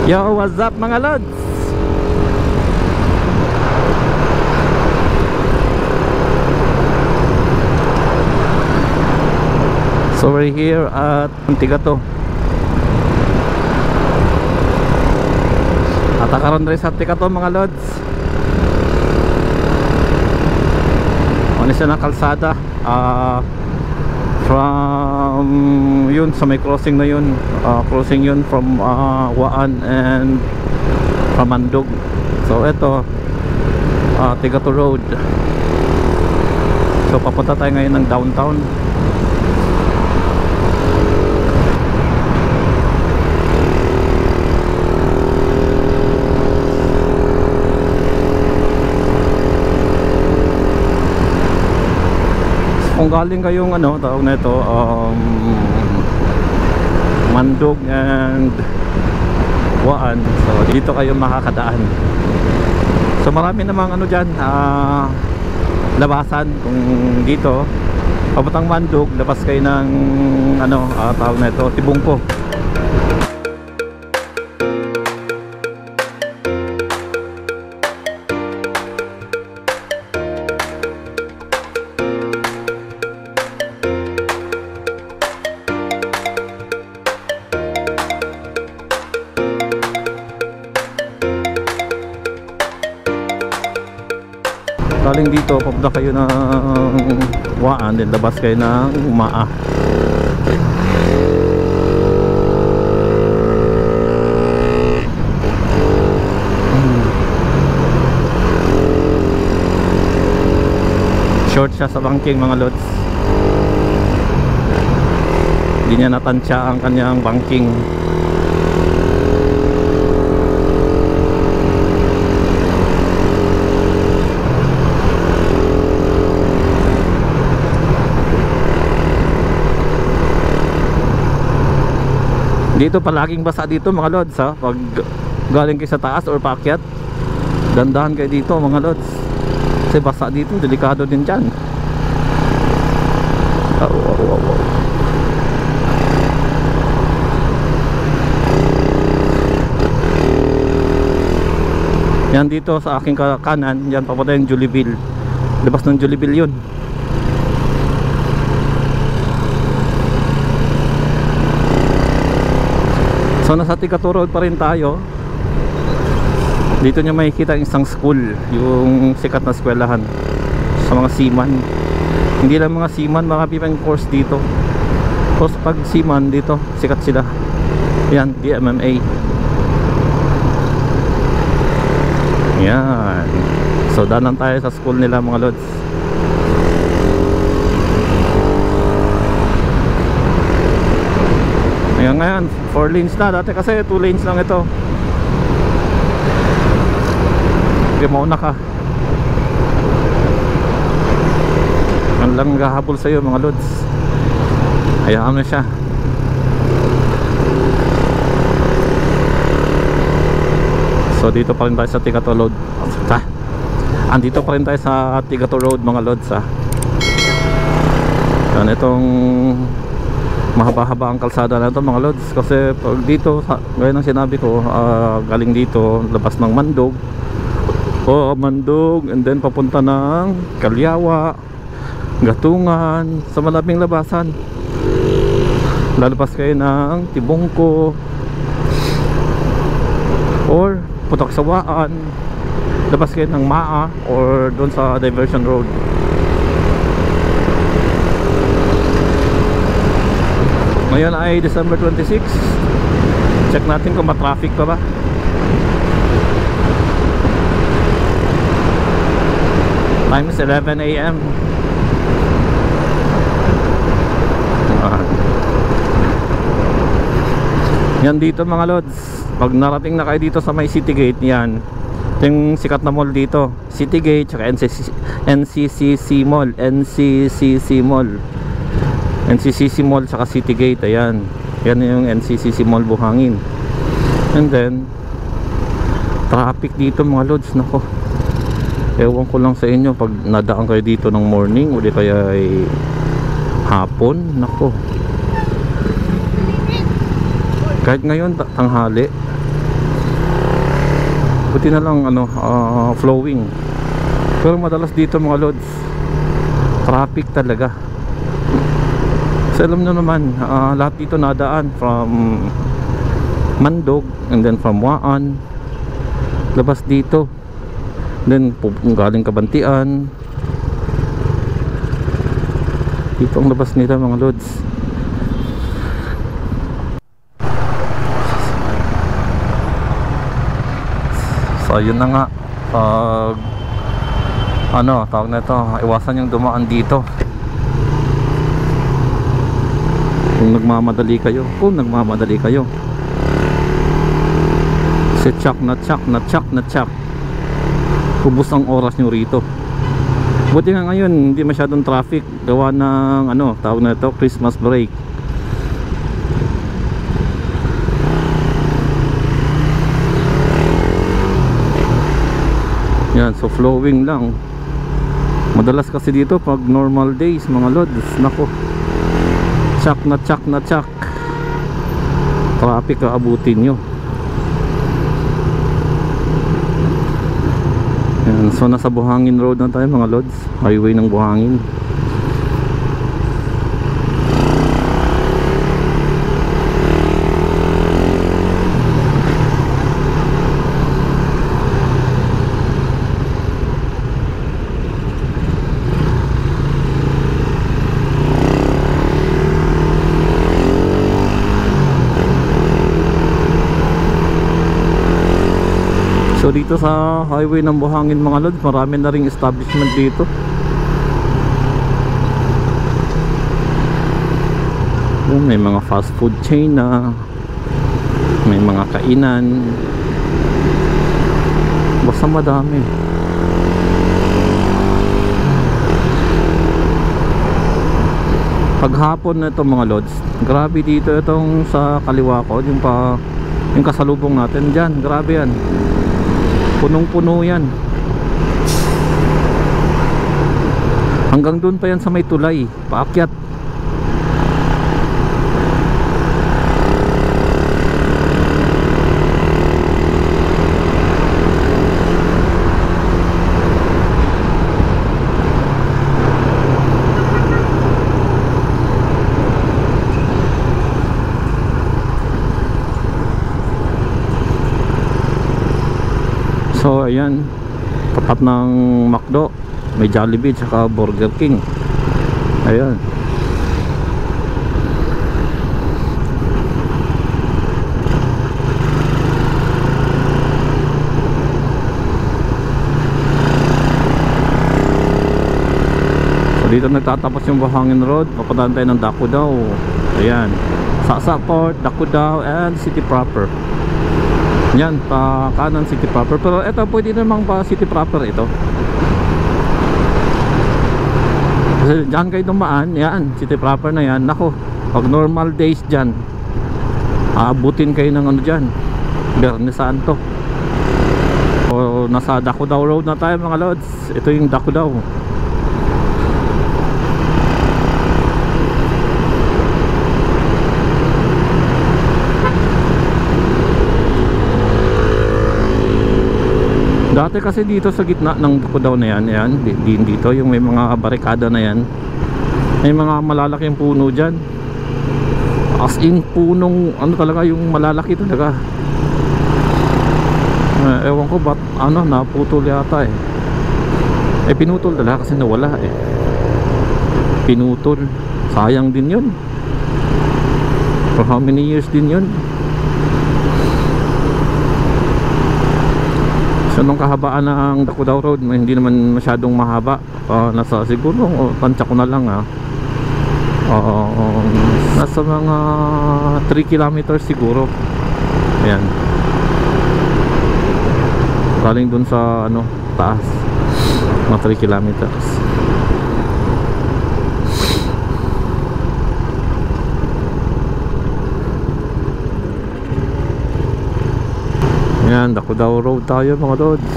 Yo, what's up mga lods? So we're here at Tigato. At akaroon rin sa Tigato mga lods. Ano siya ng kalsada? From yun sa may crossing na yun, crossing yun from Waan and from Mandog. So ito Tigato Road. So papunta tayo ngayon ng downtown. Kung galing kayong tawag na ito, Mandog and Waan, so dito kayo makakadaan. So marami namang dyan, labasan. Kung dito papuntang Mandog, labas kayo ng tawag na ito, Tibungko. Galing dito, papunta kayo ng Waan, then labas kayo ng Umaa. Short siya sa banking mga lods. Hindi niya natansya ang kanyang banking. Dito palaging basa dito mga lods ha. Pag galing kayo sa taas or paakyat, dandahan kayo dito mga lods. Kasi basa dito, delikado din dyan. Yan dito sa aking kanan, yan papunta yung Jollibee. Labas ng Jollibee yun. So nasa Tigato Road pa rin tayo. Dito nyo makikita isang school, yung sikat na eskwelahan sa mga seaman. Hindi lang mga seaman, mga pipang course dito. Tapos pag seaman dito, sikat sila. Yan, DMMA. Yan. So danan tayo sa school nila mga lods. Ngayon 4 lanes na, dati kasi 2 lanes lang ito. Okay, mauna ka. Ang lang gahabol sa'yo mga lods. Hayaan mo siya. So dito pa rin tayo sa Tigato Road. Andito pa rin tayo sa Tigato Road mga lods ha. Yan, itong mahaba-haba ang kalsada na ito mga lods. Kasi pag dito, gaya ng sinabi ko, galing dito, labas ng Mandog, Mandog, and then papunta ng Kalyawa, Gatungan, sa malabing labasan. Lalabas kayo ng Tibungko or putok sa Waan, labas kayo ng Maa or doon sa Diversion Road. Ngayon ay December 26. Check natin kung ma-traffic pa ba. Time is 11 AM. Yan dito mga lods. Pag narating na kayo dito sa may City Gate, yan yung sikat na mall dito, City Gate tsaka NCCC Mall, NCCC Mall, NCCC Mall tsaka City Gate. Ayan, yan yung NCCC Mall Buhangin. And then traffic dito mga lods, nako, ewan ko lang sa inyo pag nadaan kayo dito ng morning o di kaya ay hapon, nako, kahit ngayon tanghali buti na lang ano, flowing. Pero madalas dito mga lods, traffic talaga. So alam nyo naman, lahat dito nadaan from Mandog and then from Waan, labas dito, then galing Kabantian, dito ang labas nila mga lods. So yun na nga, pag ano tawag na ito, iwasan yung dumaan dito kung nagmamadali kayo, kasi tsak na tsak ubos ang oras nyo rito. Buti nga ngayon hindi masyadong traffic, gawa ng ano tawag na ito, Christmas break. Yan, so flowing lang. Madalas kasi dito pag normal days mga lods, nako, tsak na tsak traffic aabutin nyo. Yan, so nasa Buhangin Road na tayo mga lods, highway ng Buhangin. So dito sa highway ng Buhangin mga lods, marami na ring establishment dito. May mga fast food chain na, may mga kainan, basta madami. Paghapon na ito mga lods, grabe dito itong sa kaliwa ko, yung kasalubong natin dyan, grabe yan, punong-puno yan. Hanggang doon pa yan sa may tulay, paakyat. So ayan, tapat ng McDo, may Jollibee tsaka Burger King. Ayan. So dito nagtatapos yung Buhangin Road, papadaan tayo ng Dakudao. Ayan, Sa Port, Dakudao and City Proper. Yan, pa kanan City Proper. Pero ito pwede namang pa City Proper ito. Kasi dyan kayo dumaan, yan, City Proper na yan. Nako, pag normal days dyan, aabutin kayo ng ano dyan, Biyernes Santo. O nasa Dakudao Road na tayo mga lods. Ito yung Dakudao. Dati kasi dito sa gitna ng Dakudao na yan, dito yung may mga barikada na yan, may mga malalaking puno dyan, as in punong ano talaga, yung malalaki talaga. Ewan ko ba't ano, naputol yata pinutol talaga kasi nawala pinutol, sayang din yun. For how many years din yun. So nung kahabaan ng Dakudao Road, hindi naman masyadong mahaba, nasa siguro tansya ko na lang nasa mga 3 kilometers siguro. Ayan, galing dun sa ano, taas, mga 3 kilometers. Yan, Dakudao Road tayo mga lods.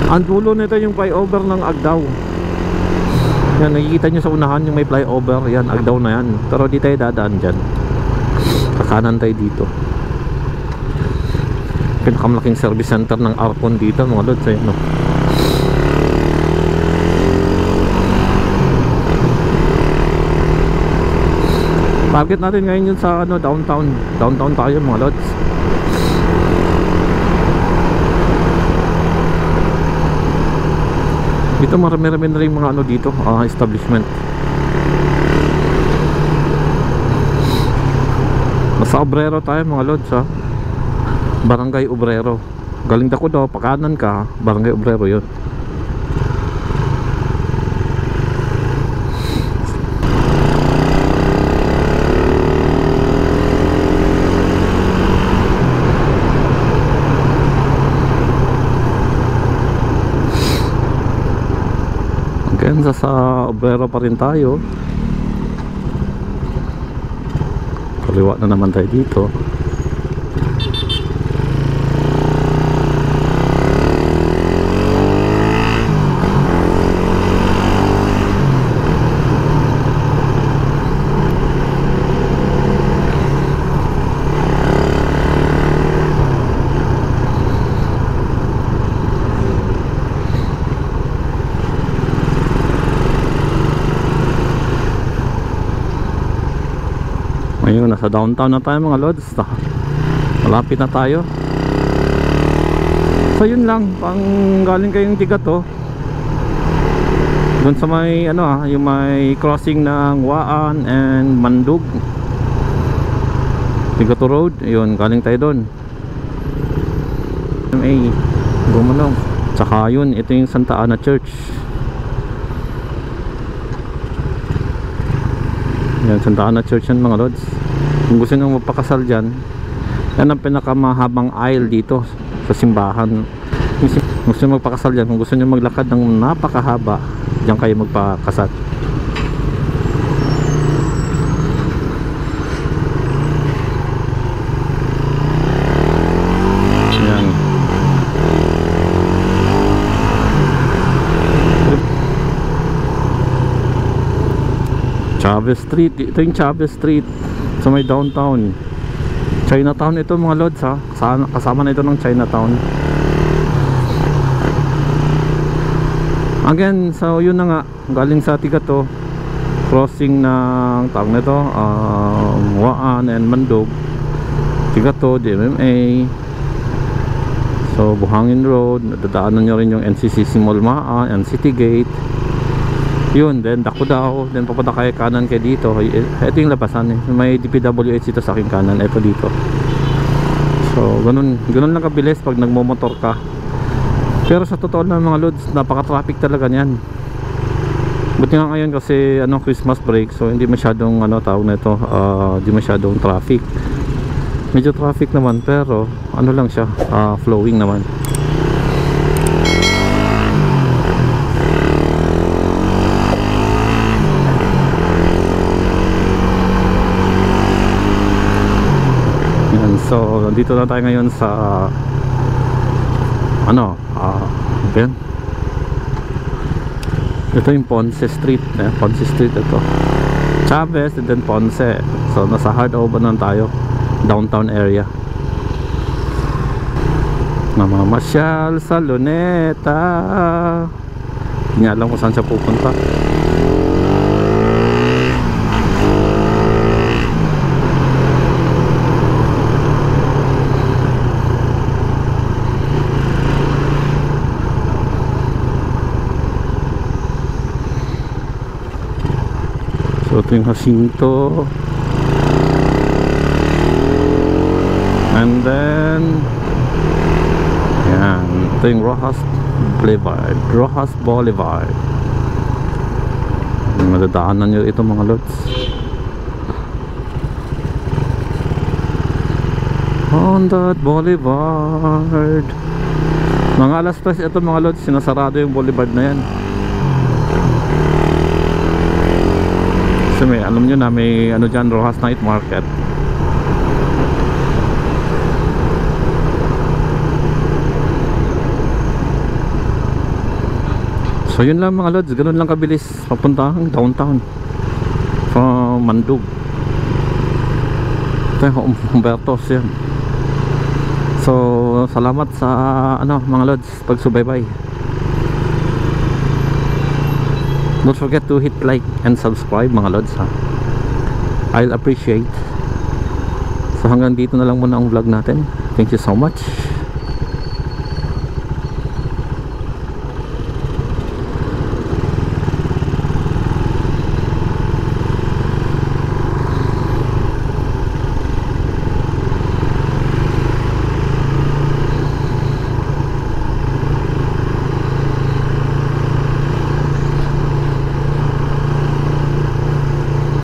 Ang dulo nito yung flyover ng Agdao. Yan, nakikita nyo sa unahan yung may flyover. Yan, Agdao na yan. Pero di tayo dadaan dyan, kakanan tayo dito. Pinakamalaking service center ng Arcon dito mga lods, no? Target natin ngayon yun sa ano, downtown tayo mga lods. Dito marami-rami na rin mga ano dito, establishment. Nasa Obrero tayo mga lods, ha? Barangay Obrero. Galing Dako daw, pakanan ka, Barangay Obrero yun. Again, sa Obrero pa rin tayo. Kaliwa na naman tayo dito. Ngayon, nasa downtown na tayo mga lods. Malapit na tayo. So yun lang, pang galing kayong Tigato, doon sa may ano, yung may crossing ng Waan and Mandug, Tigato Road, yun, galing tayo doon. May Gumanong. Tsaka yun, ito yung Santa Ana Church. Yan, Santa Ana Church yan mga lods. Kung gusto nyo magpakasal dyan, yan ang pinakamahabang aisle dito sa simbahan. Kung gusto nyo magpakasal dyan, kung gusto nyo maglakad ng napakahaba, dyan kayo magpakasal. Yan. Chavez Street, ito yung Chavez Street sa may downtown. Chinatown ito mga lods, ha. Kasama na ito ng Chinatown. Again, so yun na nga, galing sa Tigato, crossing ng tawag nito, Waan and Mandog, Tigato, DMMA. So Buhangin Road, dadaanan nyo rin yung NCCC Mall Maa and City Gate. Yun, then Dako daw, then papunta kayo kanan kayo dito. Ito yung labasan, may DPWH dito sa aking kanan, ito dito. So ganun lang kabilis pag nagmomotor ka. Pero sa totoo na mga lods, napaka-traffic talaga niyan. Buti nga ngayon kasi ano, Christmas break, so hindi masyadong ano tawag na ito, hindi masyadong traffic. Medyo traffic naman pero ano lang siya, flowing naman. So dito na tayo ngayon sa ano, ben, ito yung Ponce Street, Ponce Street ito, Chavez and then Ponce. So nasa heart open na tayo, downtown area. Namamasyal sa Luneta, hindi nga alam kung saan siya pupunta. So ito yung Jacinto, and then yan, ito yung Rojas Boulevard. Madadaanan nyo ito mga lods. On that boulevard, mga alas 3 ito mga lods, sinasarado yung boulevard na yan. So may, alam nyo na may ano dyan, Rojas Night Market. So yun lang mga lods, ganun lang kabilis papunta ang downtown from Mandug. Ito yung Humbertos yan. So salamat sa ano mga lods, pagsubaybay. Don't forget to hit like and subscribe mga lods ha. I'll appreciate. So hanggang dito na lang muna ang vlog natin. Thank you so much.